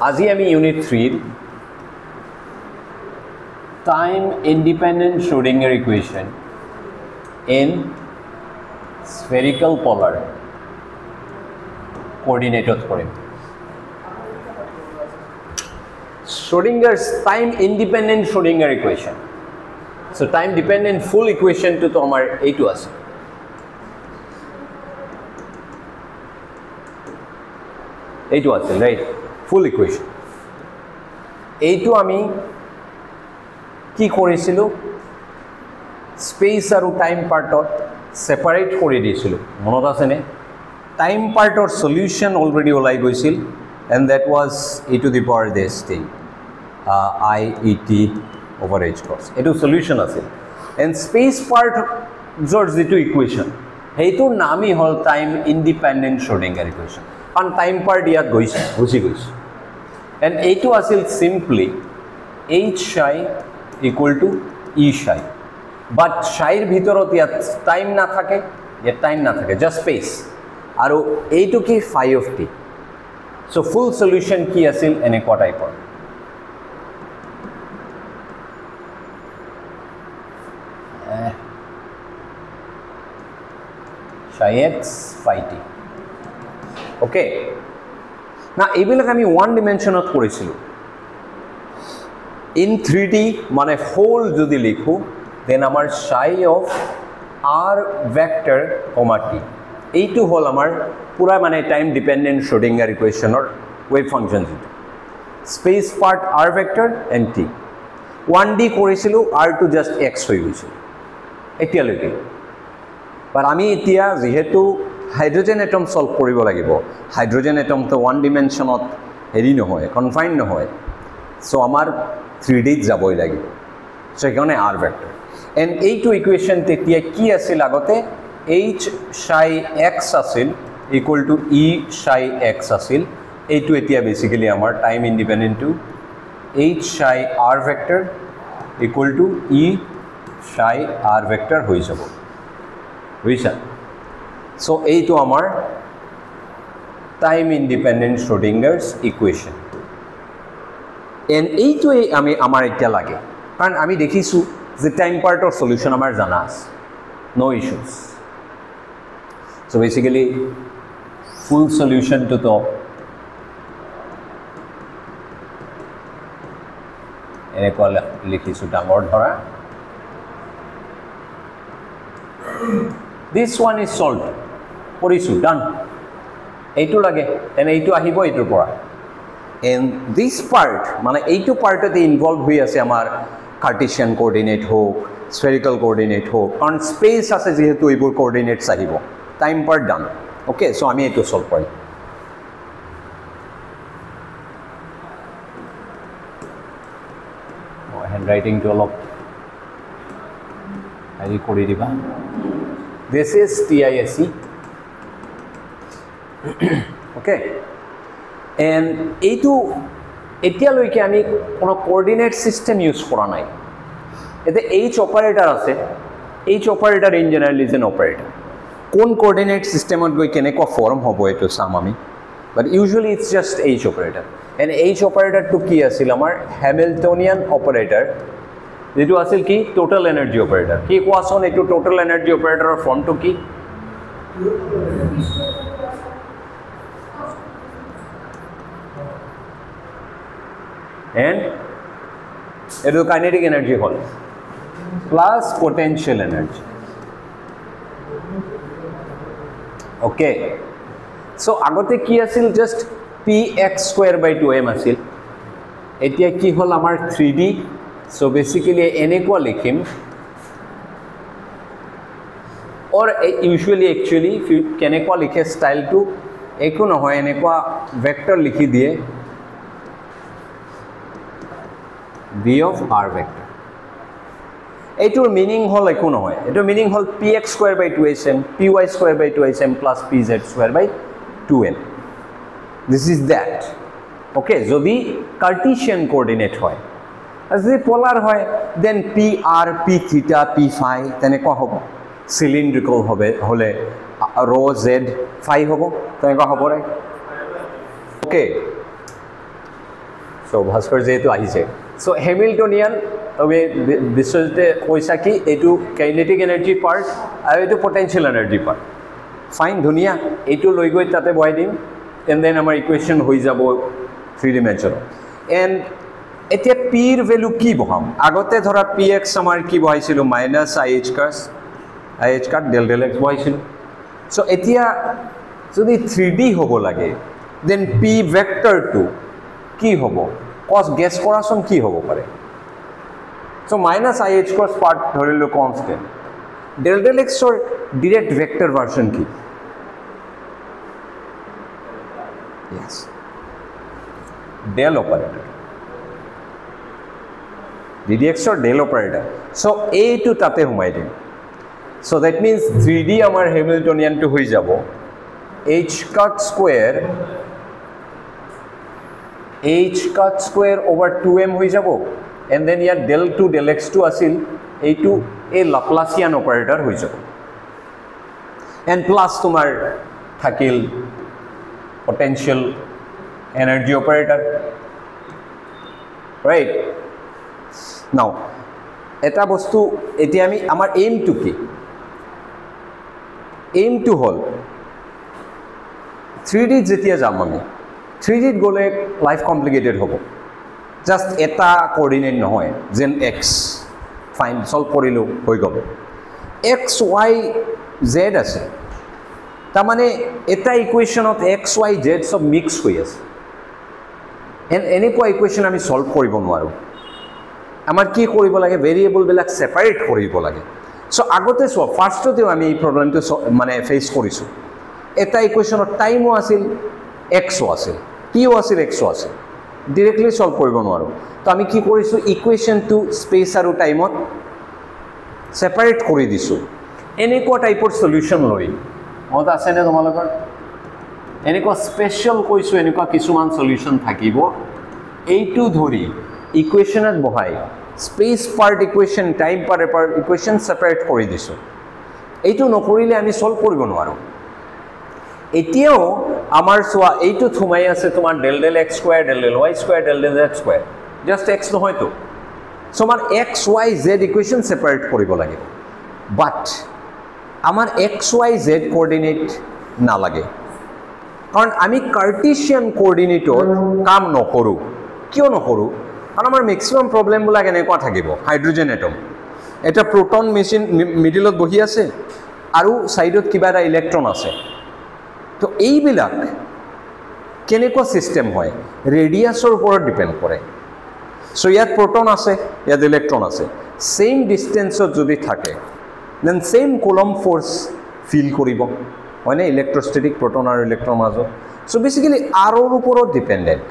আজি আমি unit 3 time independent Schrödinger equation in spherical polar coordinated Karim Schrodinger's time independent Schrodinger equation. So time dependent full equation to tomar এইটো আছে এইটো আছে right full equation এইটো আমি কি কৰিছিল স্পেস আৰু টাইম পাৰ্টত সেপাৰেট কৰি দিছিল মনত আছে নে টাইম পাৰ্টৰ সলিউশন অলৰেডি ওলাই গৈছিল and that was e to the power this thing I e t over h cross etu solution আছে and space part jor jitu equation heitur nami hol time independent Schrodinger equation and time part yat goise buji goise and etu asil simply h psi equal to e psi but psi er bhitorot yat time na thake yat time na thake just space aru eitu ki phi of t so full solution ki asil enekwa type or psi x phi t okay now ebilak ami one dimension ot korechilo in 3D mane whole jodi likhu then amar psi of r vector comma t এইটো হল আমার পুরা মানে time dependent Schrodinger equation or wave function যেটা space part r vector and t 1D করেছিল r2 just x হই গৈছিল এতিয়ালৈকে বাট আমি এতিয়া যেহেতু হাইড্রোজেন এটম সলভ কৰিব লাগিব হাইড্ৰোজেন এটম তো ওয়ান ডিমেনশনত হেৰি নহয় কনফাইন নহয় সো আমাৰ 3D যাবই লাগিব সো এখানে r ভেক্টর and এইটো ইকুয়েশন তেতিয়া কি আছিল আগতে h psi x asil equal to e psi x asil এইটো এতিয়া বেসিক্যালি আমাৰ টাইম ইন্ডিপেন্ডেন্ট টু h psi r vector equal to e psi r vector হৈ যাব বুঝছা সো এইটো আমাৰ time independent Schrodinger's equation and এইটো আমি আমাৰ এতিয়া লাগে কাৰণ আমি দেখিছো যে টাইম পাৰ্টৰ সলিউশন আমাৰ জানা আছে no issues. So basically full solution to the enekwa likhisu dangor dhora this one is solved korisu done eitu lage and eitu ahibo eitur pora and this part mane eitu part te involved hoi ase amar Cartesian coordinate hok spherical coordinate hok on space ase jehetu eibur coordinates ahibo time part done okay so আমি এটো solve করি handwriting two অলপ হেৰি কৰি দিবা this is TISC okay and এইটো এতিয়ালৈকে আমি কোনো কোঅৰ্ডিনেট সিস্টেম ইউজ কৰা নাই এতে h অপাৰেটৰ আছে h operator in general is an operator কোন কোঅৰ্ডিনেট সিস্টেমত গৈ কেনেকুৱা ফর্ম হ'ব এটো সাম আমি but usually it's just h operator and h operator to কি আছিল আমাৰ হ্যামিল্টনিয়ান অপাৰেটৰ যেটো আছিল কি টোটাল এনাৰ্জি অপাৰেটৰ কি কোৱাছন এটো টোটাল এনাৰ্জি অপাৰেটৰৰ ফর্ম টু কি এন্ড এটো কাইনেটিক এনার্জি হল plus potential energy okay so agote ki asil just px square by 2m asil etia ki hol amar 3D so basically enekwa likhim or usually actually kenekwa likhe style to eku nohoy enekwa vector likhi diye v of r vector এইটোৰ meaning হল একো নহয় এটো meaning hall px square by 2sm py square by 2sm plus pz square by 2m this is that okay যদি Cartesian coordinate হয় আর যদি পোলার হয় then pr p theta p phi তেনেকুৱা হ'ব সিলিন্ড্ৰিক্যাল হবে হলে rho z phi হ'ব তেনেকুৱা হ'ব ৰে okay সো ভাস্কৰ যেহেতু আহিছে সো হেমিল্টনিয়ান তবে বিশ্বজিতে কৈছা কি এইটো কাইনেটিক এনাৰ্জি পাৰ্ট আৰু এইটো পটেনশিয়াল এনাৰ্জি পাৰ্ট ফাইন ধুনীয়া এইটো লৈ গৈ তাতে বহাই দিম এণ্ড দেন আমাৰ ইকুৱেশ্যন হৈ যাব 3 ডিমেনশ্যনত এণ্ড এতিয়া পিৰ ভেলু কি বহাম আগতে ধৰা পি এক্স আমাৰ কি বহাইছিলোঁ minus I H cut del X বহাইছিলোঁ সো এতিয়া যদি 3D হ'ব লাগে দেন পি ভেক্টৰটো কি হ'ব কজ গেছ কৰাচোন কি হ'ব পাৰে so minus I H cross part ধৰিলোঁ কনষ্টেণ্ট ডেল এক্সৰ ডিৰেক্ট ভেক্টৰ ভাৰ্চন কি yes del operator ddx or del operator so a to tate humai dim so that means 3D amar Hamiltonian to hoi jabo h cut square over 2m hoi jabo and then here del to del x to asil a to a Laplacian operator hoi jabo and plus tumar thakil potential energy operator right now eta bostu eti ami amar aim to ki aim to hol 3D jetia jam ami 3D gole life complicated hobo just eta coordinate nohoy zen x find solve korilu hoi gobo x y z ase ta mane eta equation of x y z sab mix hoi ase and এনেকুৱা equation আমি solve কৰিব নোৱাৰো আমাৰ কি কৰিব লাগে variable বিলাক separate কৰিব লাগে সো আগতে সো ফাৰ্ষ্টতেও আমি এই প্ৰবলেমটো মানে ফেস কৰিছো এটা ইকুৱেশ্যনৰ টাইমও আছিল এক্সও আছিল টিও আছিল এক্সও আছিল ডাইৰেক্টলি সলভ কৰিব নোৱাৰো তো আমি কি কৰিছো ইকুৱেশ্যনটো স্পেস আৰু টাইমত সেপাৰেট কৰি দিছো এনেকুৱা টাইপৰ সলিউশন লৈ মত আছে নে তোমালোকৰ এনেকুৱা স্পেশাল কৈছো এনেকুৱা কিছুমান সলিউশন থাকিব এইটো ধৰি ইকুৱেশ্যনত বহাই space part equation time part equation separate কৰি দিছো এইটো নকৰিলে আমি সলভ কৰিব নোৱাৰো এতিয়াও আমাৰ সোয়া এইটো থুমাই আছে তোমাৰ del x square del y square del z square just x নহয়তো সো আমাৰ x y z equation separate কৰিব লাগিব বাট আমাৰ x y z কোঅৰ্ডিনেট না লাগে কাৰণ আমি কাৰ্টেছিয়ান কোঅৰ্ডিনেটৰ কাম নকৰো কিয় নকৰো কাৰণ আমাৰ ম্যাক্সিমাম প্ৰবলেম বুলা কেনেকুৱা থাকিব হাইড্ৰোজেন এটম এটা প্ৰোটন মেচিন মিডলত বহি আছে আৰু সাইডত কিবা এটা ইলেক্ট্ৰন আছে তো এই বিলাক কেনেকুৱা সিস্টেম হয় ৰেডিয়াছৰ ওপৰত ডিপেন্ড কৰে সো ইয়াত প্ৰোটন আছে ইয়াত ইলেক্ট্ৰন আছে সেম ডিসটেন্সত যদি থাকে then same Coulomb force feel কৰিব হয় না ইলেক্ট্ৰোস্ট্যাটিক প্ৰোটন আৰু ইলেক্ট্ৰন মাজত সো বেসিক্যালি আৰৰ ওপৰত ডিপেন্ডেন্ট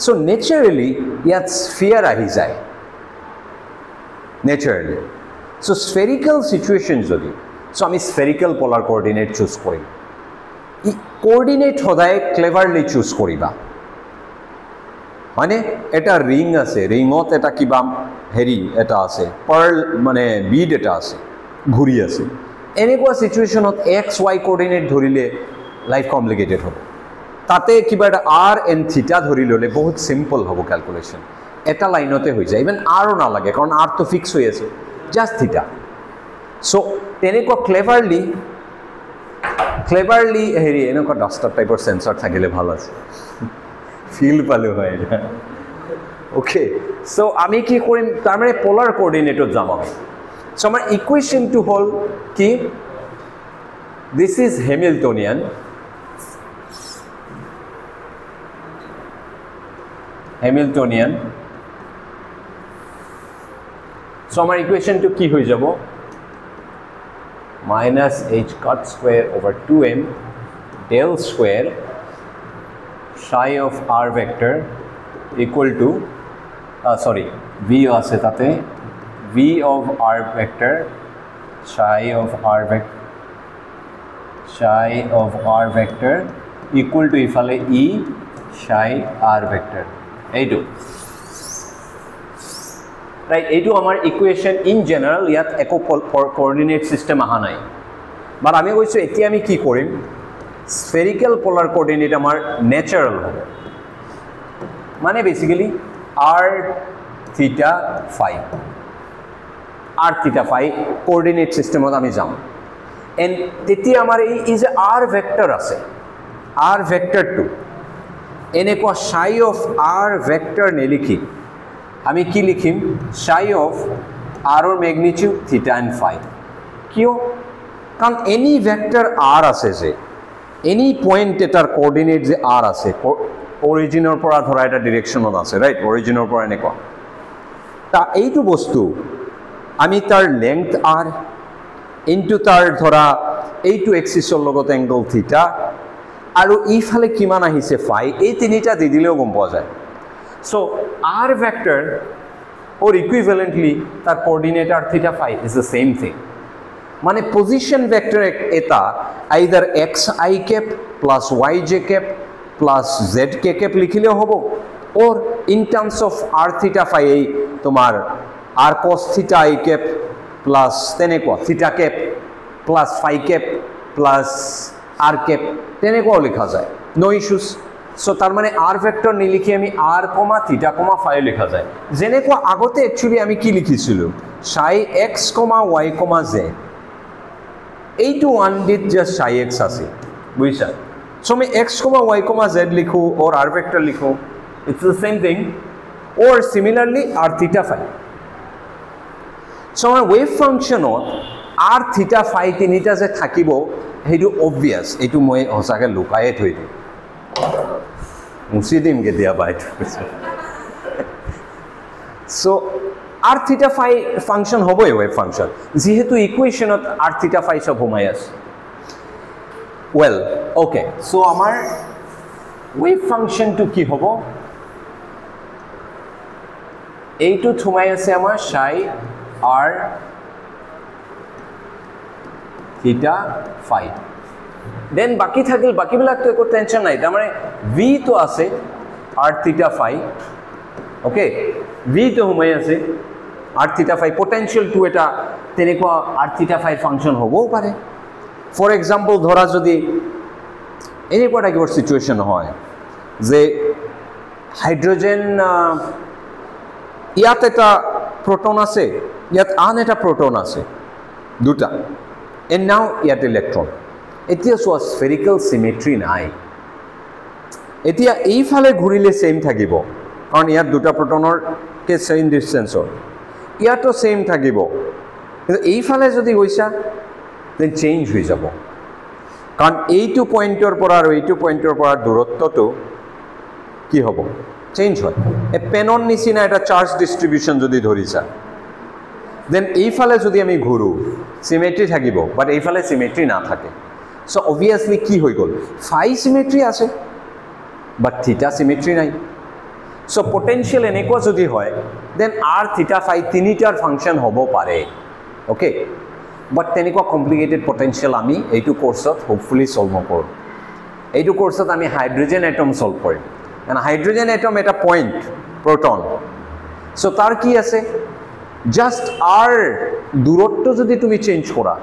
সো নেচাৰালি ইয়াত স্ফিয়াৰ আহি যায় নেচাৰালি সো স্ফেৰিকেল সিচুৱেশন যদি সো আমি স্ফেৰিকেল পোলাৰ কোঅৰ্ডিনেট চুজ কৰিম ই কোঅৰ্ডিনেট সদায় ক্লেভাৰলি চুজ কৰিবা মানে এটা ৰিং আছে ৰিঙত এটা কিবা হেৰি এটা আছে পাৰ্ল মানে বিড এটা আছে ঘূৰি আছে এনেকুৱা সিচুৱেশনত এক্স ওয়াই কোঅৰ্ডিনেট ধৰিলে লাইফ কমপ্লিকেটেড হ'ব তাতে কিবা এটা r and θ ধৰি ললে বহুত সিম্পল হ'ব ক্যালকুলেশন এটা লাইনতে হৈ যায় ইভেন r না লাগে কাৰণ r তো ফিক্স হৈ আছে জাস্ট θ সো তেনেকুৱা ক্লেভাৰলি হেৰি এনেকুৱা ডাস্টাৰ টাইপৰ সেন্সৰ থাকিলে ভাল আছে ফিল পালো হয় না ওকে সো আমি কি কৰিম তাৰ মানে পোলাৰ কোঅৰ্ডিনেটত যাম আমি সো আমাৰ ইকুৱেশ্যনটো হল কি দিস ইজ হেমিল্টনিয়ান সো আমাৰ ইকুৱেশ্যনটো কি হৈ যাব minus h cut square over 2m del square psi of r vector equal to v ase tate v of r vector psi of r vector equal to ifale e psi r vector eitu right এইটো আমাৰ equation in general ইয়াত একো coordinate system আহা নাই বাট আমি কৈছো এতিয়া আমি কি কৰিম স্ফেৰিকেল পোলাৰ কোঅৰ্ডিনেট আমাৰ নেচাৰেল হ'ব মানে বেসিক্যালি r থিটা ফাই কোঅৰ্ডিনেট সিস্টেমত আমি যাম এন্ড তেতিয়া আমাৰ এই যে r ভেক্টৰ আছে r ভেক্টৰটো এনেকুৱা psi of r ভেক্টৰ নেলিখি আমি কি লিখিম psi of r or magnitude theta and phi কিয় কারণ এনি ভেক্টর r আছে যে এনি পয়েন্ট এটার কোঅর্ডিনেট যে r আছে অৰিজিনৰ পৰা ধৰা এটা ডিৰেকশনত আছে ৰাইট অৰিজিনৰ পৰা এনেকুৱা তা এইটো বস্তু আমি তাৰ লেংথ r ইনটু তাৰ ধৰা এইটো এক্সিসৰ লগত এংগল থিটা আৰু ইফালে কিমান আহিছে phi এই তিনিটা দি দিলেও গম পোৱা যায় so r vector or equivalently তার coordinate r theta phi is the same thing মানে পজিশন ভেক্টর এটা either xi cap plus yj cap plus zk cap লিখিলেও হ'ব or in terms of r theta phi এই তোমার r cos theta i cap plus তেনেকুৱা theta cap plus phi cap plus r cap তেনেকুৱাও লিখা যায় no issues so তাৰ মানে r vector নিলিখি আমি r, থিটা, phi লেখা যায় যেনেকুৱা আগতে একচুয়ালি আমি কি লিখিছিল psi x, y, z এইটো ওয়ান ডিট জাস্ট psi x আছে বুঝছা সো আমি x, y, z লিখো or r ভেক্টর লিখো it's the same thing or similarly r theta phi so আমাৰ ওয়েভ ফাংশনত r theta phi তিনিটা যে থাকিব হেইটো obvious এইটো মই হসাকে লুকায়ে থৈ দিম মুসিদিম কে দিয়া বাইট so r theta phi function হবে ওয়েভ ফাংশন যেহেতু ইকুয়েশনত r theta phi সব ঘুমাই আছে ওয়েল ওকে সো আমার ওয়েভ ফাংশন টু কি হবে এইটো ঘুমাই আছে আমার psi r theta phi then বাকি থাকিল বাকিবিলাক তো একো টেনশন নাই তার মানে v তো আছে r theta phi okay v তো ঘুমাই আছে r theta phi পোটেনশিয়াল টু এটা তেনেকুৱা r theta phi ফাংশন হবও পাৰে ফৰ এক্সাম্পল ধৰা যদি এনেকুৱা টাইপৰ সিচুয়েশন হয় যে হাইড্রোজেন ইয়াত এটা প্রোটন আছে ইয়াত আন এটা প্রোটন আছে দুটা এন্ড নাও ইয়াত ইলেকট্রন এতিয়া সো স্ফেরিক্যাল সিমেট্রি নাই এতিয়া এইফালে ঘুরিলে সেম থাকিব কারণ ইয়াত দুটা প্ৰোটনৰ কে সেম ডিসটেন্সৰ ইয়াতো সেম থাকিব কিন্তু এইফালে যদি গৈছা দেন চেঞ্জ হৈ যাব কারণ এইটো পয়েন্টৰ পৰা আৰু এইটো পয়েন্টৰ পৰা দূৰত্বটো কি হ'ব চেঞ্জ হয় এ পেনৰ নিচিনা এটা চাৰ্জ ডিস্ট্ৰিবিউশন যদি ধৰিছা দেন এইফালে যদি আমি ঘুৰু সিমেট্রি থাকিব বাট এইফালে সিমেট্রি না থাকে সো অবভিয়াসলি কি হৈ গল phi সিমেট্রি আছে বাট থিটা সিমেট্রি নাই সো পোটেনশিয়াল এনেকুৱা যদি হয় দেন r theta phi তিনিটাৰ ফাংশন হ'ব পাৰে ওকে বাট তেনেকুৱা কমপ্লিকেটেড পোটেনশিয়াল আমি এইটো কোৰ্সত হোপফুলি সলভ নকৰো এইটো কোৰ্সত আমি হাইড্ৰোজেন এটম সলভ কৰিম এন্ড হাইড্ৰোজেন এটম এটা পয়েন্ট প্ৰোটন সো তাৰ কি আছে জাস্ট r দূৰত্ব যদি তুমি চেঞ্জ কৰা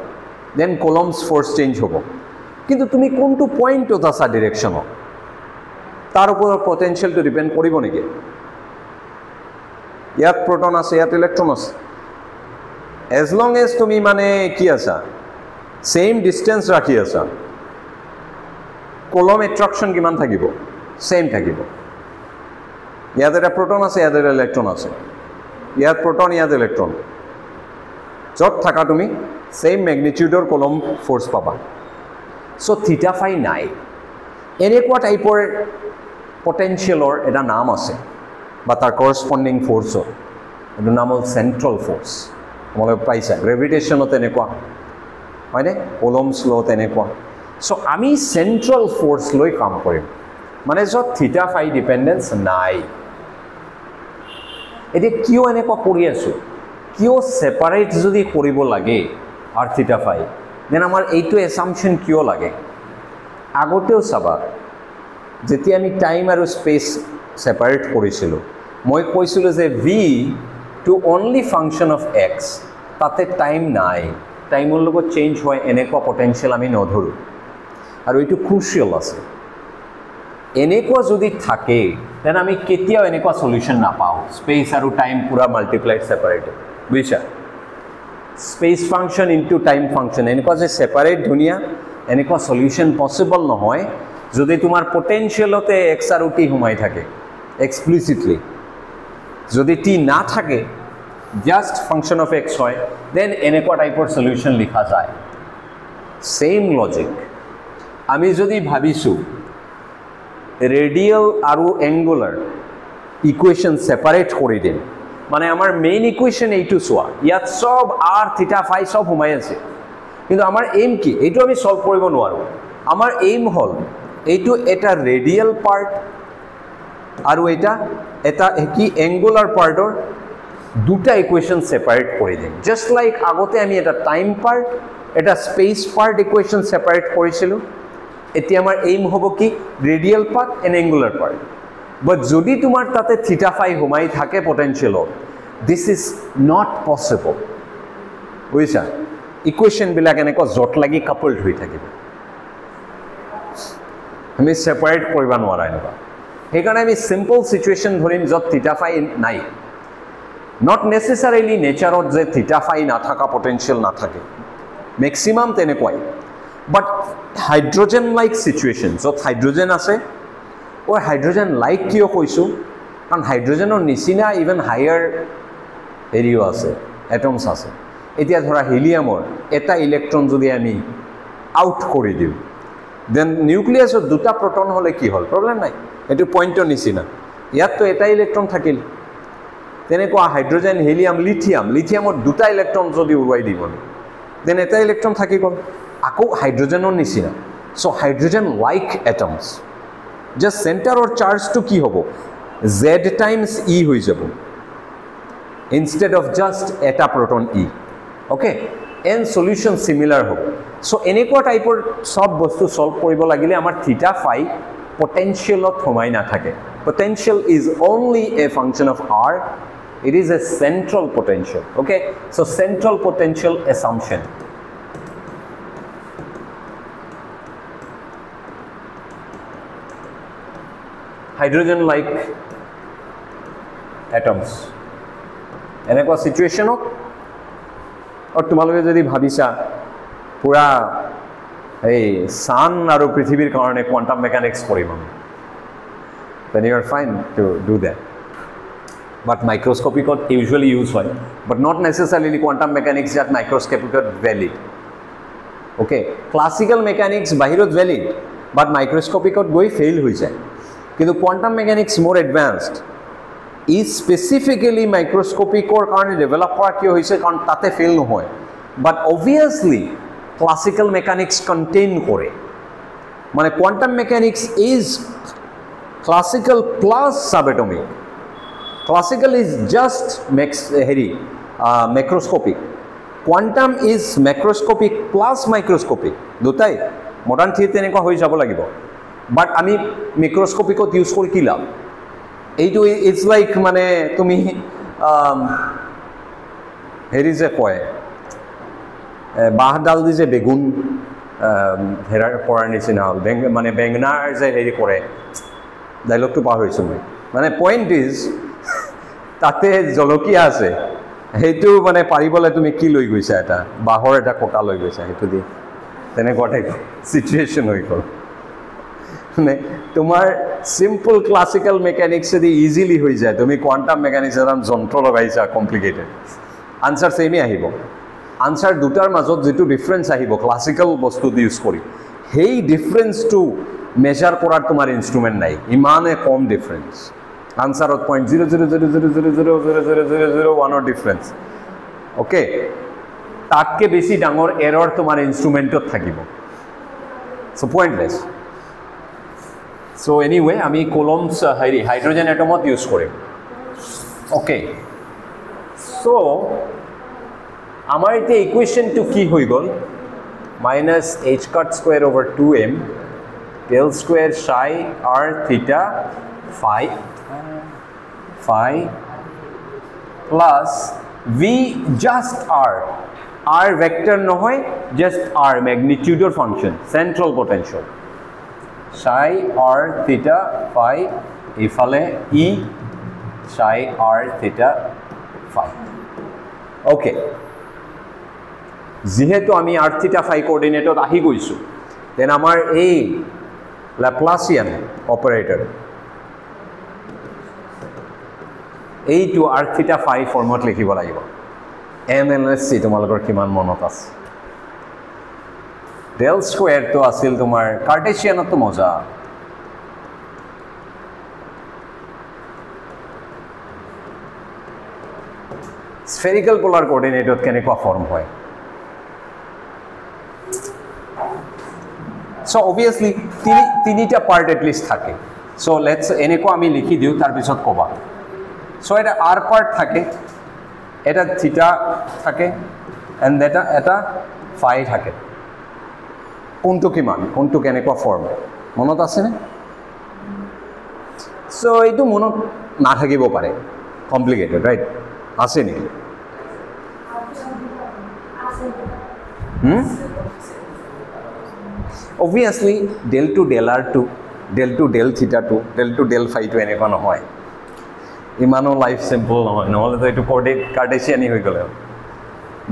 দেন কুলম্বস ফোর্স চেঞ্জ হ'ব কিন্তু তুমি কোনটো পয়েন্টত আছা ডিরেকশনত তার উপর পটেনশিয়ালটো ডিপেন্ড কৰিব নেকি ইয়াত প্রোটন আছে ইয়াত ইলেকট্রন আছে as long as তুমি মানে কি আছা সেম ডিসটেন্স রাখি আছা কুলম্ব অ্যাট্রাকশন কিমান থাকিব সেম থাকিব ইয়াত এটা প্রোটন আছে ইয়াত এটা ইলেকট্রন আছে ইয়াত প্রোটন ইয়াত ইলেকট্রন যত থাকা তুমি সেম ম্যাগনিটিউডৰ কুলম্ব ফোৰ্স পাবা সো থিটা ফাই নাই এনেকুৱা টাইপৰ পটেনশিয়ালৰ এটা নাম আছে বা তাৰ কৰসপন্ডিং ফোৰ্সৰ এটো নাম হ'ল সেন্ট্ৰাল ফোৰ্স তোমালোকে পাইছা গ্ৰেভিটেশনত এনেকুৱা হয়নে কুলম্বস ল তেনেকুৱা সো আমি সেন্ট্ৰাল ফোৰ্স লৈ কাম কৰিম মানে যত থিটা ফাই ডিপেন্ডেন্স নাই এটি কিয় এনেকুৱা কৰি আছো কিয় সেপাৰেট যদি কৰিব লাগে r theta phi দেন আমাৰ এইটো এসাম্পশন কিয় লাগে আগতেও চাবা যেতিয়া আমি টাইম আৰু স্পেস সেপাৰেট কৰিছিল মই কৈছিল যে v টু অনলি ফাংশন অফ x তাতে টাইম নাই টাইমৰ লগত চেঞ্জ হয় এনেকুৱা পটেনশিয়াল আমি নধৰো আৰু এইটো ক্ৰুচিয়াল আছে এনেকুৱা যদি থাকে দেন আমি কেতিয়াও এনেকুৱা সলিউশন নাপাওঁ স্পেস আৰু টাইম পুৰা মাল্টিপ্লাইড সেপাৰেটেড বুজিছা space function into time function এনেকুৱা যে সেপাৰেট ধুনিয়া এনেকুৱা সলিউশন পসিবল নহয় যদি তোমাৰ পটেনশিয়ালতে x আৰু t হুমাই থাকে এক্সপ্লিসিটলি যদি t না থাকে জাস্ট ফাংশন অফ x হয় দেন এনেকুৱা টাইপৰ সলিউশন লিখা যায় সেম লজিক আমি যদি ভাবিছো ৰেডিয়াল আৰু এঙ্গুলাৰ ইকুয়েশন সেপাৰেট কৰি দিম মানে আমাৰ মেইন ইকুয়েশন এইটো সোয়া ইয়াত সব r থিটা ফাই সব হুমাই আছে কিন্তু আমাৰ এম কি এইটো আমি সলভ কৰিব নোৱাৰো আমাৰ এম হল এইটো এটা ৰেডিয়াল পাৰ্ট আৰু এটা কি এঙ্গুলাৰ পাৰ্টৰ দুটা ইকুয়েশন সেপাৰেট কৰি দিম জাস্ট লাইক আগতে আমি এটা টাইম পাৰ্ট এটা স্পেস পাৰ্ট ইকুয়েশন সেপাৰেট কৰিছিলো এতিয়া আমাৰ এম হ'ব কি ৰেডিয়াল পাৰ্ট এন্ড এঙ্গুলাৰ পাৰ্ট বাট যদি তোমাৰ তাতে থিটা ফাই হুমাই থাকে পটেনশিয়ালত দিস ইজ নট পসিবল বুজিছা ইকুয়েশন বিলাক এনেকুৱা জট লাগি কাপলড হৈ থাকিব আমি সেপাৰেট কৰিব নোৱাৰা এনেকুৱা সেইকাৰণে আমি সিম্পল সিচুৱেশন ধৰিম যত থিটা ফাই নাই নট নেসেসাৰিলি নেচাৰত যে থিটা ফাই না থাকা পটেনশিয়াল না থাকে ম্যাক্সিমাম তেনেকুৱাই বাট হাইড্ৰোজেন লাইক সিচুৱেশন যত হাইড্ৰোজেন আছে ও হাইড্ৰোজেন লাইক কিয় কৈছো কাৰণ হাইড্ৰোজেনৰ নিচিনা ইভেন হায়াৰ এৰিও আছে এটমস আছে এতিয়া ধৰা হিলিয়ামৰ এটা ইলেক্ট্ৰন যদি আমি আউট কৰি দিও দেন নিউক্লিয়াছত দুটা প্ৰটন হলে কি হল প্ৰবলেম নাই এটো পইণ্টৰ নিচিনা ইয়াত তো এটা ইলেক্ট্ৰন থাকিল তেনেকুৱা হাইড্ৰোজেন হিলিয়াম লিথিয়ামৰ দুটা ইলেক্ট্ৰন যদি উৰুৱাই দিব দেন এটা ইলেক্ট্ৰন থাকি গল আকৌ হাইড্ৰোজেনৰ নিচিনা so hydrogen like atoms just সেন্টাৰৰ চাৰ্জটো কি হ'ব z টাইমস e হৈ যাব instead of just eta proton e okay and solution similar hob so এনেকুৱা টাইপৰ সব বস্তু সলভ কৰিব লাগিলে আমাৰ থিটা ফাই potentialত হোমাই না থাকে potential is only a function of r it is a central potential okay so central potential assumption hydrogen like atoms এনেকুৱা সিচুৱেশনত আৰু তোমালোকে যদি ভাবিছা পুৰা এই সান আৰু পৃথিৱীৰ কাৰণে কোয়ান্টাম মেকানিক্স কৰিম then you are fine to do that but microscopic usually use হয় but not necessarily quantum mechanics that microscopic valid okay classical mechanics বাহিৰত valid but microscopic গৈ fail হৈ যায় কিন্তু quantum mechanics more advanced is specifically microscopic or karone develop kora kyo hoise karon tate fail no hoy but obviously classical mechanics contain kore mane quantum mechanics is classical plus subatomic classical is just macroscopic quantum is macroscopic plus microscopic dutai modern theory eneko hoi jabo lagibo but ami microscopic use kori ki lab এইটো it's like মানে তুমি হেৰি যে কয় বাহডাল দি যে বেগুন হেৰাৰ পৰাৰ নিচিনা হ'ল মানে বেঙনাৰ যে হেৰি কৰে ডাইলগটো পাৰ হৈছোঁ মই মানে পইণ্ট ইজ তাতে জলকীয়া আছে সেইটো মানে পাৰিবলৈ তুমি কি লৈ গৈছা এটা বাঁহৰ এটা কটা লৈ গৈছা সেইটো দি তেনেকুৱা টাইপ চিটুৱেশ্যন হৈ গ'ল মানে তোমার সিম্পল ক্লাসিক্যাল মেকানিক্স যদি ইজিলি হৈ যায় তুমি কোয়ান্টাম মেকানিক্স এটাম যন্ত্র লগাইছা কমপ্লিকেটেড আনসার সেমই আহিব আনসার দুটাৰ মাজত যেটো ডিফাৰেন্স আহিব ক্লাসিক্যাল বস্তু ইউজ কৰি সেই ডিফাৰেন্সটো মেজাৰ কৰাৰ তোমাৰ ইনস্ট্ৰুমেন্ট নাই ইমানে কম ডিফাৰেন্স আনসাৰত 0.000000001 ৰ ডিফাৰেন্স ওকে তাতকে বেছি ডাঙৰ এৰৰ তোমাৰ ইনস্ট্ৰুমেন্টত থাকিব সো পয়েন্টলেস So anyway, আমি Coulomb's hydrogen atom use করিম okay so আমার এতে ইকুয়েশন টু কি হই গল minus h cut square over 2m del square psi r theta phi plus v just r vector নহয় just r magnitude function central potential psi r theta phi ইফালে ই psi r theta phi okay যেহেতু আমি r theta phi কোঅর্ডিনেটত আহি গৈছো then আমাৰ এই Laplacian operator এইটো r theta phi ফৰ্মত লিখিব লাগিব MLSC তোমালোকৰ কিমান মনত আছে del square তো আছিল তোমাৰ কাৰ্টেছিয়ানত মজা spherical polar coordinate কেনেকুৱা ফৰ্ম হয় so obviously তিনিটা পাৰ্ট at least থাকে so let's এনেকুৱা আমি লিখি দিও তাৰ পিছত কবা so এটা r পার্ট থাকে এটা থিটা থাকে and এটা phi থাকে কোনটো কিমান কোনটো কেনেকুৱা ফৰ্ম মনত আছে নে so এইটো মনত না থাকিব পাৰে কমপ্লিকেটেড রাইট আছে নি obviously del to del r2 del to del theta 2 del to del phi 2 এনেকুৱা নহয় ইমানো লাইফ সিম্পল নহয় নহলে তো এটো কাৰ্টেছিয়ানি হৈ গলে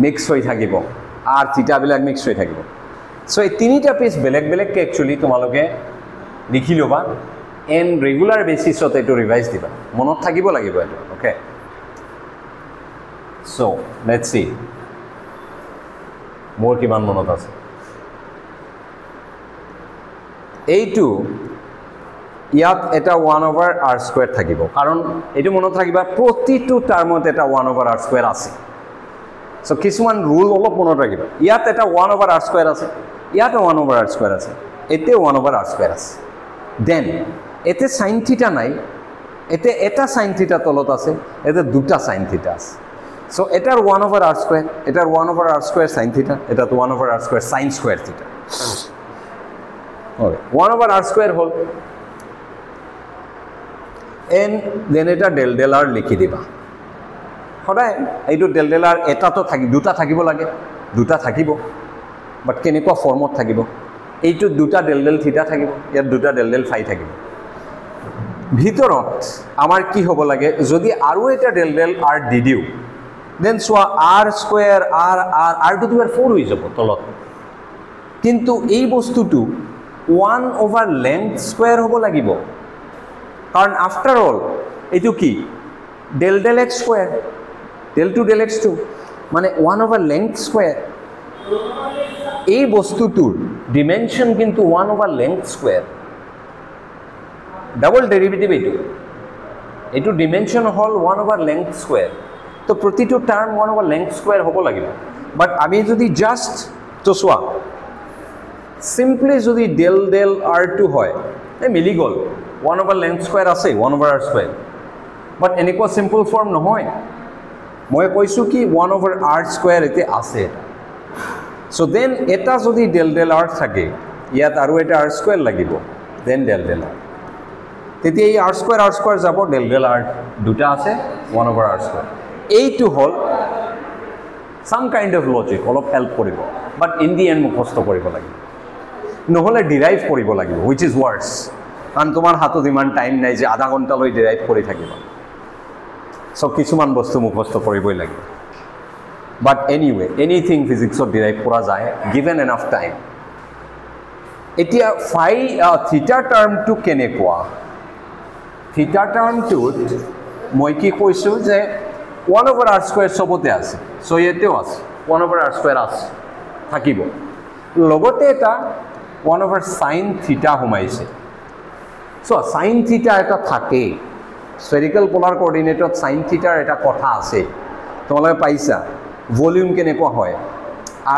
মিক্স হৈ থাকিব আর থিটা বিলাক মিক্স হৈ থাকিব সো এই তিনিটা পিস বেলেগ বেলেগ কে একচুয়ালি তোমালোকে লিখি লবা এন রেগুলার বেসিসত এটো রিভাইজ দিবা মনত থাকিব লাগিব এটো ওকে so let's see মোৰ কিমান মনত আছে এইটো ইয়াত এটা 1/r² থাকিব কাৰণ এটো মনত থাকিবা প্ৰতিটো টাৰ্মত এটা 1/r² আছে সো কিছুমান ৰুল অলপ মনত ৰাখিবা ইয়াত এটা 1/r² আছে ইয়াত 1/r² আছে এতে 1/r² আছে দেন এতে sin থিটা নাই এতে এটা sin থিটা তলত আছে এতে দুটা sin থিটা আছে so এটার 1/r², এটার 1/r² sin theta, এটার 1/r² sin square theta. Okay, 1/r² হল n then এটা del del r লিখি দিবা সদায় এইটো del del r এটা তো থাকি দুটা থাকিব লাগে দুটা থাকিব বাট কেনেকুৱা ফর্মত থাকিব এইটো দুটা del del theta থাকিব ইয়াত দুটা del del phi থাকিব ভিতৰত আমাৰ কি হ'ব লাগে যদি আৰু এটা del del r দি দিও then so r square r to the 4 হৈ যাব তলত কিন্তু এই বস্তুটো 1 length square হ'ব লাগিব কারণ after all এটো কি del del x square del 2 del x2 মানে 1 length square এই বস্তুটোৰ dimension কিন্তু 1 length square ডাবল ডেরিভেটিভ এটো dimension হল 1 length square তো প্রতিটো টার্ম 1 length square হ'ব লাগিব বাট আমি যদি জাস্ট তো সোয়া সিম্পলি যদি del del r2 হয় এ মিলি গল 1 length square আছে 1/r², বাট এনেকুৱা সিম্পল ফর্ম নহয় মই কৈছো কি 1/r² এতে আছে সো দেন এটা যদি del del r থাকে ইয়াত আৰু এটা r² লাগিব দেন del del r তেতি এই r² যাব del del r দুটা আছে 1/r². এইটো হল সাম কাইন্ড অফ লজিক অলপ হেল্প কৰিব বাট ইন দি এন্ড মুখস্থ কৰিব লাগিব নহলে ডিৰাইভ কৰিব লাগিব হুইচ ইজ ওয়াৰ্স কাৰণ তোমাৰ হাতত ইমান টাইম নাই যে আধা ঘন্টা লৈ ডিৰাইভ কৰি থাকিবা সো কিছুমান বস্তু মুখস্থ কৰিবই লাগিব বাট এনিওয়ে এনিথিং ফিজিক্সত ডিৰাইভ কৰা যায় গিভেন এনাফ টাইম এতিয়া ফাই থিটা টাৰ্মটো কেনেকুৱা থিটা টার্মটোত মই কি কৈছো যে 1/r² সবতে আছে সো এতেও আছে 1/r² আছে থাকিব লগতে এটা 1/sin থিটা হোমাইছে সো sin থিটা এটা থাকে স্ফেরিক্যাল পোলার কোঅর্ডিনেটত sin থিটাৰ এটা কথা আছে তোমালোকে পাইছা ভলিউম কেনেকুৱা হয়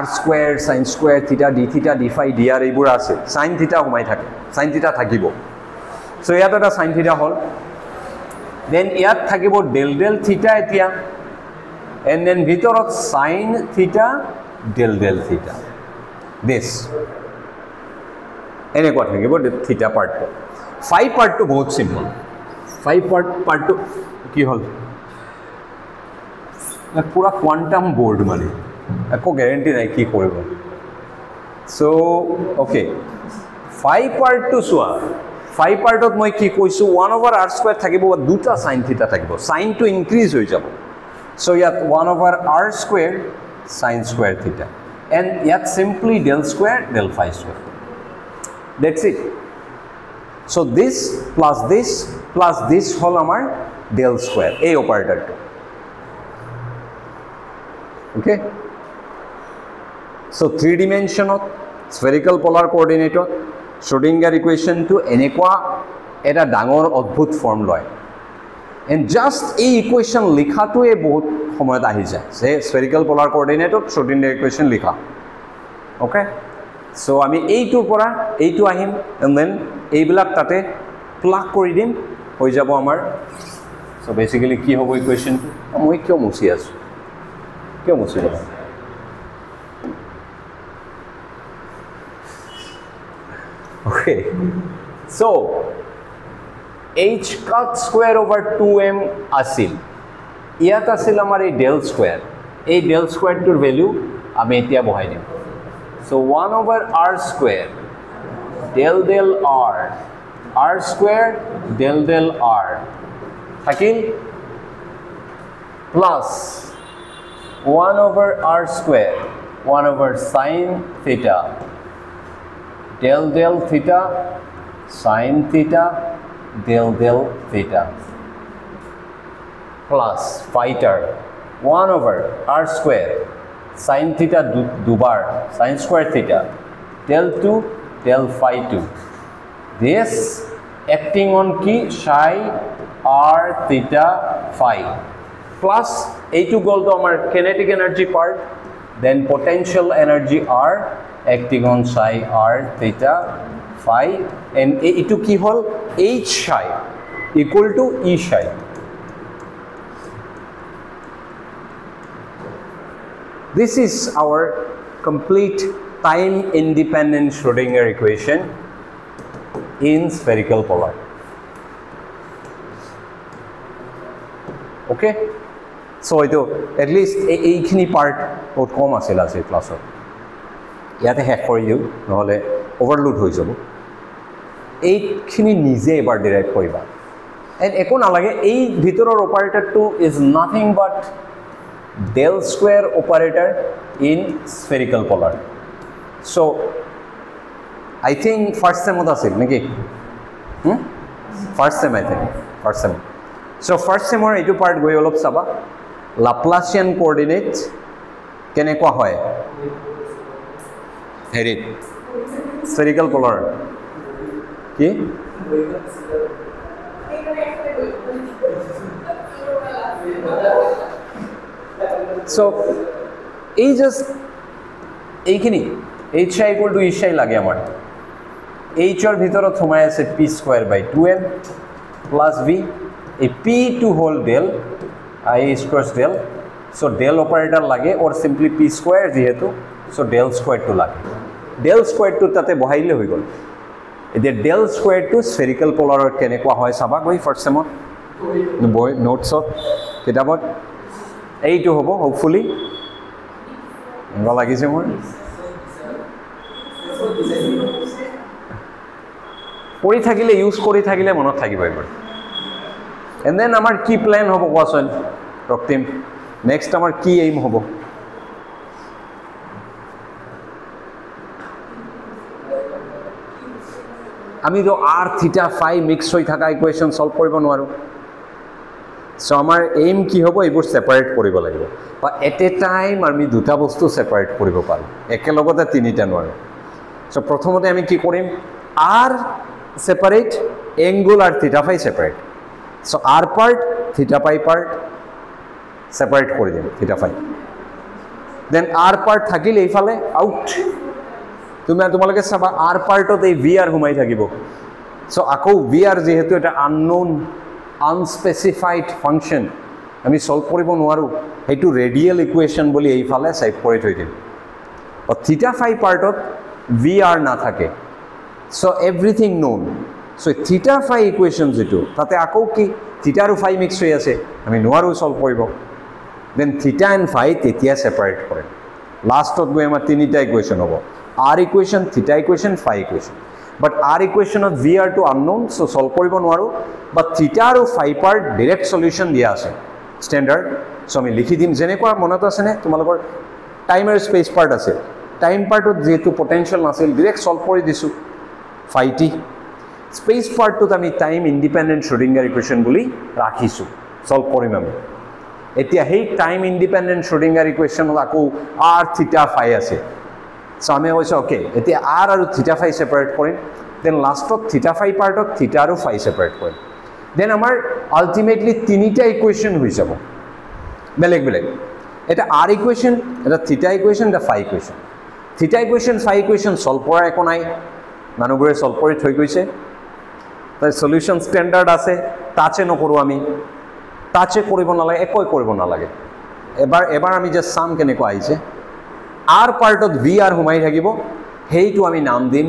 r² sin square থিটা d থিটা d phi dr এইবোৰ আছে sin থিটা হোমাই থাকে sin থিটা থাকিব সো ইয়াত এটা sin থিটা হল then ইয়াত থাকিব del del theta এতিয়া and then ভিতৰত sin theta del del theta this এনেকুৱা থাকিব theta part phi part to বহুত সিম্পল phi part to কি হল পুরা কোয়ান্টাম বোর্ড মানে একো গ্যারান্টি নাই কি কৰিব so okay phi part to সোয়া ফাই পাৰ্টত মই কি কৈছোঁ 1/r² থাকিব বা দুটা সাইন থিটা থাকিব সাইনটো ইনক্ৰিজ হৈ যাব সো ইয়াত 1/r² sin square theta and yet simply del square del phi square. That's it. So this plus this whole amar del square a operator to. Okay, so 3 dimensional spherical polar coordinate Schrodinger equation to enekwa eta dangor odbhut form loy and just a equation likha to a bahut সময়ত আহি যায় যে spherical polar coordinate Schrodinger equation লিখা okay so আমি এইটোৰ পৰা এইটো আহিম and then এইবিলাক তাতে প্লাগ কৰি দিম হৈ যাব আমাৰ so basically কি হ'ব ইকুৱেশ্যনটো মই কিয় মুছি আছো কিয় মুছি লবা okay so h cut square over 2m আছিল ইয়াত আছিল আমাৰ এই del square এই del square টোৰ ভ্যালু আমি এতিয়া বহাই দিম so 1/r² del r² del r থাকিল plus 1/r² 1/sin theta del theta sin theta del theta plus phi term 1/r² sin theta dubar sin square theta del 2 del phi 2 this acting on ki psi r theta phi plus a2 goal to our kinetic energy part then potential energy r acting on psi r theta phi and a2 ki hol h psi equal to e psi. This is our complete time independent Schrodinger equation in spherical polar. Okay, so ito at least eikhini part বহুত কম আছিল আজি ক্লাছত ইয়াতে শেষ কৰি দিওঁ নহলে overload হৈ যাব এইখিনি নিজে এবাৰ ডিৰাইভ কৰিবা এণ্ড একো নালাগে এই ভিতৰৰ অপাৰেটৰটো is nothing but del square operator in spherical polar. So I think first sem odasil naki first sem I think first sem so first sem or etu part goi olop saba Laplacian coordinate kenekwa hoy heri spherical polar ki so এই just এইখিনি h equal to e লাগে আমার h এর ভিতৰত সোমাই আছে p²/2m plus v এই p2 whole del I square del so del operator লাগে or simply p² যেহেতু so del square to লাগে del square to তাতে বহাইলে হৈ গল এই del square to spherical polar কেনেকুৱা হয় চাবা গৈ ফাৰ্স্ট সেমত বয় নোটছত কিতাবত এইটো হ'ব হোপফুলি ভাল লাগিছে মোৰ পঢ়ি থাকিলে ইউজ কৰি থাকিলে মনত থাকিব এবাৰ এণ্ড দেন আমাৰ কি প্ল্যান হ'ব কোৱাচোন ৰক্তিম নেক্সট আমাৰ কি এইম হ'ব আমি তো r থিটা ফাই মিক্স হৈ থকা ইকুৱেশ্যন সলভ কৰিব নোৱাৰো সো আমাৰ এইম কি হ'ব এইবোৰ সেপাৰেট কৰিব লাগিব বা এট এ টাইম আমি দুটা বস্তু সেপাৰেট কৰিব পাৰো একেলগতে তিনিটা নোৱাৰো সো প্ৰথমতে আমি কি কৰিম r সেপাৰেট এংগল আর থিটা ফাই সেপারেট সো r পার্ট থিটা পাই পার্ট সেপারেট করে দিম থিটা ফাই দেন r পার্ট থাকিল এইফালে আউট তুমি তোমালোকে চাবা r পার্টত এই vr ঘুমাই থাকিব সো আকো vr যেহেতু এটা আননোন আনস্পেসিফাইড ফাংশন আমি সলভ কৰিব নোৱাৰো এইটো ৰেডিয়েল ইকুৱেশ্যন বুলি এইফালে সেভ কৰি থৈ দিম আৰু থিটা ফাই পার্টত vr না থাকে so everything known so theta phi equation যেটো তাতে আকো কি theta আৰু phi mix হৈ আছে আমি নোৱাৰো সলভ কৰিব then theta and phi তেতিয়া সেপাৰেট কৰে লাষ্টত গৈ আমাৰ তিনিটা ইকুৱেশ্যন হ'ব r equation theta equation phi equation বাট আৰ ইকুৱেশ্যনত ভি আৰটো আননোন চ' ছল্ভ কৰিব নোৱাৰোঁ বা থিটা আৰু ফাই পাৰ ডিৰেক্ট সলিউশ্যন দিয়া আছে ষ্টেণ্ডাৰ্ড চ' আমি লিখি দিম যেনেকুৱা মনত আছেনে তোমালোকৰ টাইম আৰু স্পেচ পাৰ্ট আছে টাইম পাৰ্টত যিহেতু পটেনচিয়েল নাছিল ডিৰেক্ট ছল্ভ কৰি দিছোঁ ফাই টি স্পেচ পাৰ্টটোত আমি টাইম ইণ্ডিপেণ্ডেণ্ট শ্ৰোডিংগাৰ ইকুৱেশ্যন বুলি ৰাখিছোঁ ছল্ভ কৰিম আমি এতিয়া সেই টাইম ইণ্ডিপেণ্ডেণ্ট শ্ৰোডিংগাৰ ইকুৱেশ্যনত আকৌ আৰ থিটা ফাই আছে চ' আমি কৈছোঁ অ'কে এতিয়া আৰ আৰু থিটা ফাই ছেপাৰেট কৰিম দেন লাষ্টত থিটা ফাই পাৰ্টত থিটা আৰু ফাই ছেপাৰেট কৰিম দেন আমাৰ আল্টিমেটলি তিনিটা ইকুৱেশ্যন হৈ যাব বেলেগ বেলেগ এটা আৰ ইকুৱেশ্যন এটা থিটা ইকুৱেশ্যন এটা ফাই ইকুৱেশ্যন থিটা ইকুৱেশ্যন ফাই ইকুৱেশ্যন ছল্ভ কৰাৰ একো নাই মানুহবোৰে ছল্ভ কৰি থৈ গৈছে তাৰ সলিউশ্যন ষ্টেণ্ডাৰ্ড আছে টাচে নকৰোঁ আমি টাচে কৰিব নালাগে একোৱে কৰিব নালাগে এবাৰ আমি জাষ্ট চাম কেনেকুৱা আহিছে আৰ পাৰ্টত ভি আৰ সোমাই থাকিব সেইটো আমি নাম দিম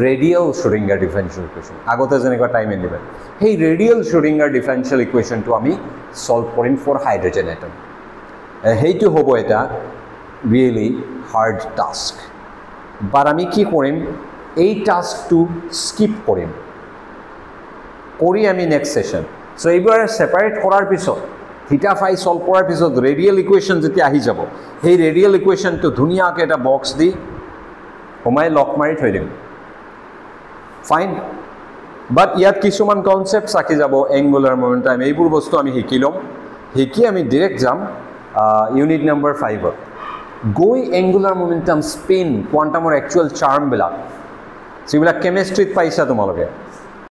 ৰেডিয়েল শ্ৰোডিংগাৰ ডিফাৰেঞ্চিয়েল ইকুৱেশ্যন আগতে যেনেকুৱা টাইম ইণ্ডিপেণ্ডেণ্ট সেই ৰেডিয়েল শ্ৰোডিংগাৰ ডিফাৰেঞ্চিয়েল ইকুৱেশ্যনটো আমি ছল্ভ কৰিম ফৰ হাইড্ৰজেন এটম সেইটো হ'ব এটা ৰিয়েলি হাৰ্ড টাস্ক বাট আমি কি কৰিম এই টাস্কটো স্কিপ কৰিম কৰি আমি নেক্সট ছেশ্যন চ' এইবাৰ ছেপাৰেট কৰাৰ পিছত থিটা ফাই ছল্ভ কৰাৰ পিছত ৰেডিয়েল ইকুৱেশ্যন যেতিয়া আহি যাব সেই ৰেডিয়েল ইকুৱেশ্যনটো ধুনীয়াকৈ এটা বক্স দি সোমাই লক মাৰি থৈ দিম ফাইন বাট ইয়াত কিছুমান কনচেপ্ট থাকি যাব এংগুলাৰ মমেণ্টাম এইবোৰ বস্তু আমি শিকি ল'ম শিকি আমি ডিৰেক্ট যাম ইউনিট নম্বৰ 5ত গৈ এংগুলাৰ মমেণ্টাম স্পিন কোৱাণ্টামৰ একচুৱেল চাৰ্মবিলাক যিবিলাক কেমেষ্ট্ৰিত পাইছা তোমালোকে